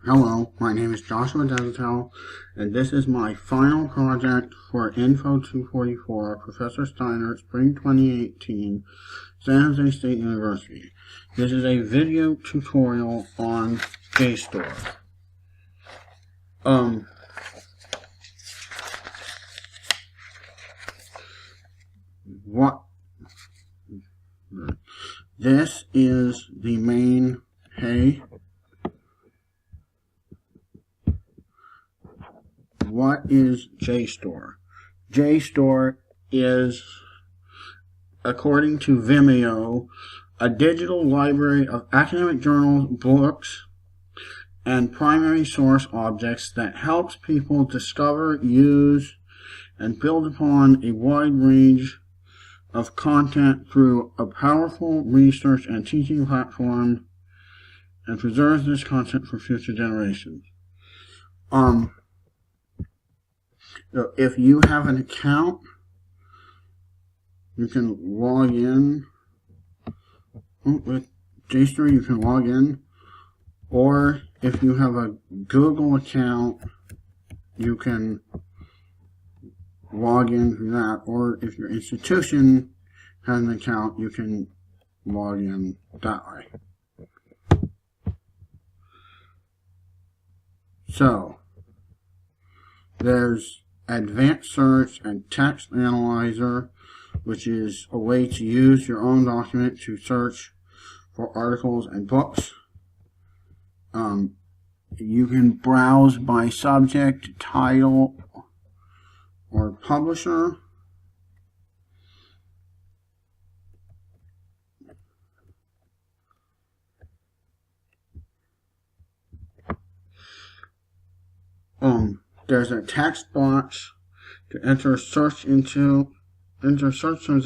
Hello, my name is Joshua Desatel, and this is my final project for Info 244, Professor Steiner, Spring 2018, San Jose State University. This is a video tutorial on JSTOR. This is the main hey. What is JSTOR? JSTOR is, according to Vimeo, a digital library of academic journals, books, and primary source objects that helps people discover, use, and build upon a wide range of content through a powerful research and teaching platform, and preserves this content for future generations. If you have an account, you can log in with JSTOR. You can log in, or if you have a Google account, you can log in through that. Or if your institution has an account, you can log in that way. So there's Advanced Search and Text Analyzer, which is a way to use your own document to search for articles and books. You can browse by subject, title, or publisher. There's a text box to enter search terms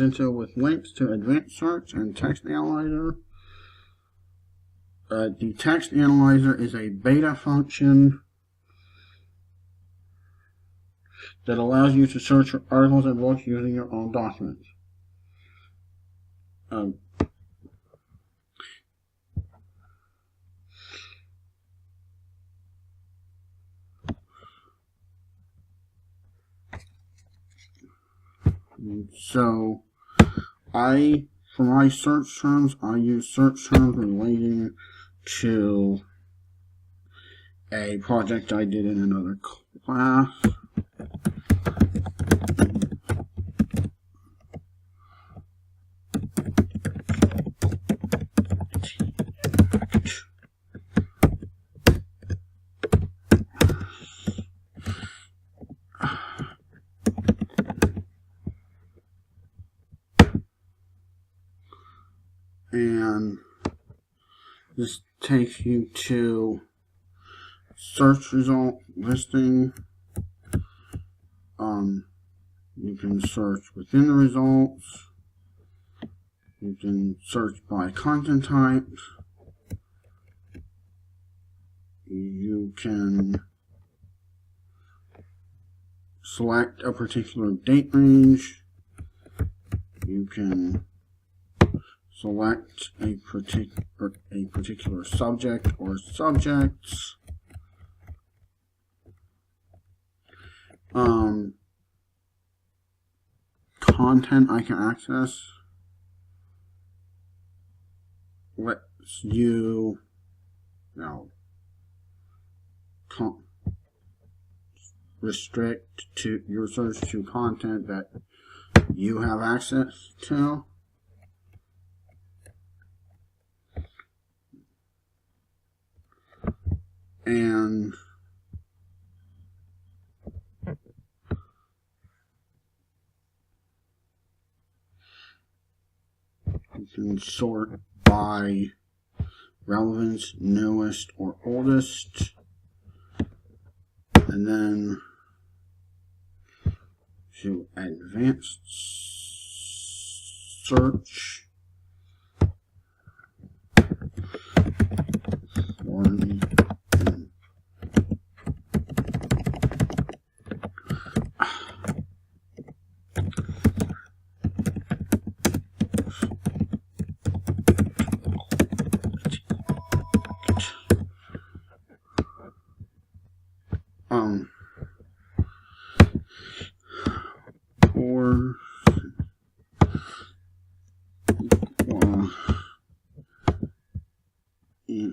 into with links to Advanced Search and Text Analyzer. The Text Analyzer is a beta function that allows you to search for articles and books using your own documents. So, for my search terms, I use search terms relating to a project I did in another class. And this takes you to search result listing. You can search within the results. You can search by content types. You can select a particular date range. You can select a particular subject or subjects. Content I can access lets you restrict to your search to content that you have access to. And you can sort by relevance, newest or oldest, and then to advanced search for me.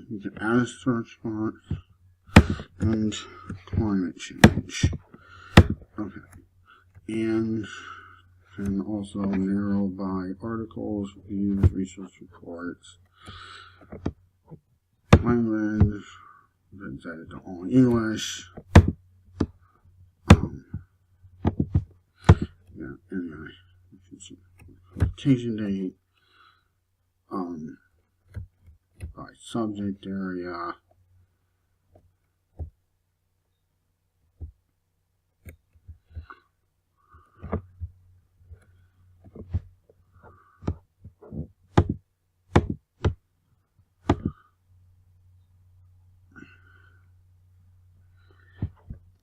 you can add a search box and climate change. Okay. And can also narrow by articles, views, research reports, language, then set it to all English. Yeah, anyway, you can see publication date, by subject area.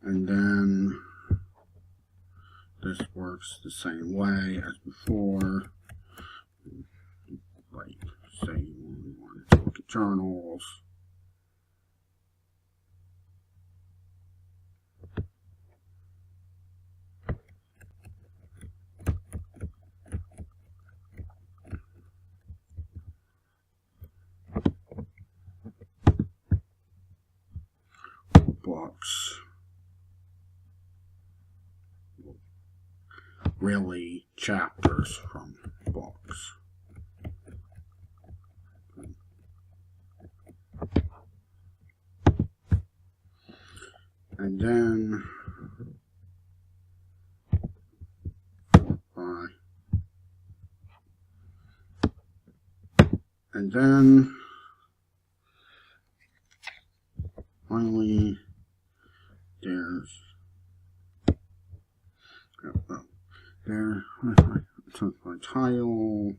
And then this works the same way as before. Like, say you want to look at journals. Books. Really, chapters from books. And then finally there's there took my title.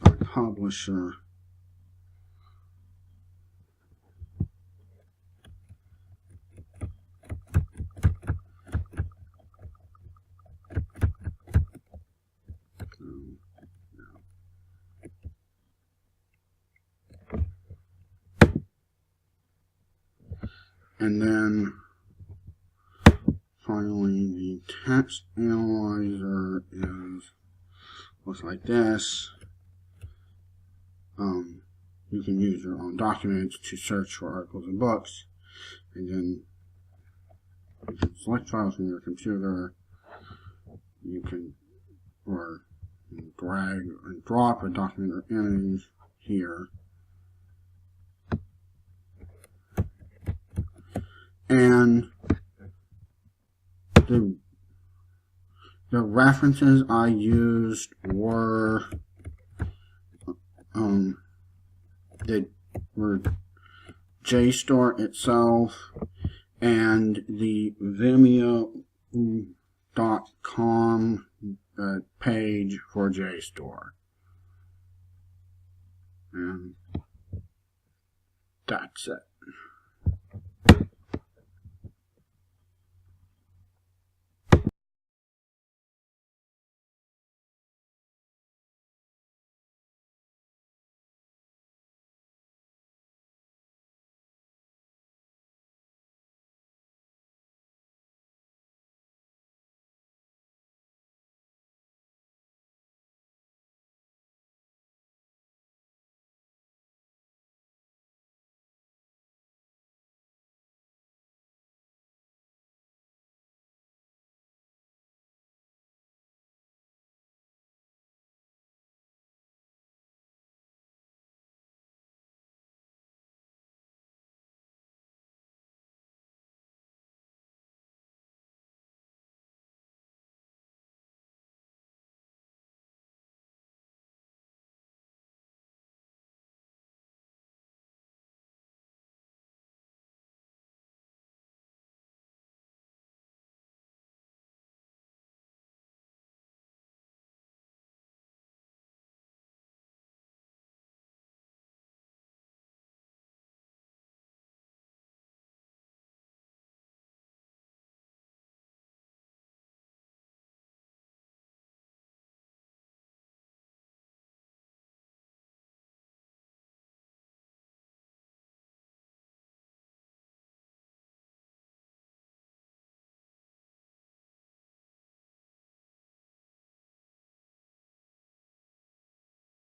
By publisher. And then finally the text analyzer looks like this. You can use your own documents to search for articles and books, and then you can select files from your computer. You can drag and drop a document or image here. And the references I used were JSTOR itself and the Vimeo.com page for JSTOR. And that's it.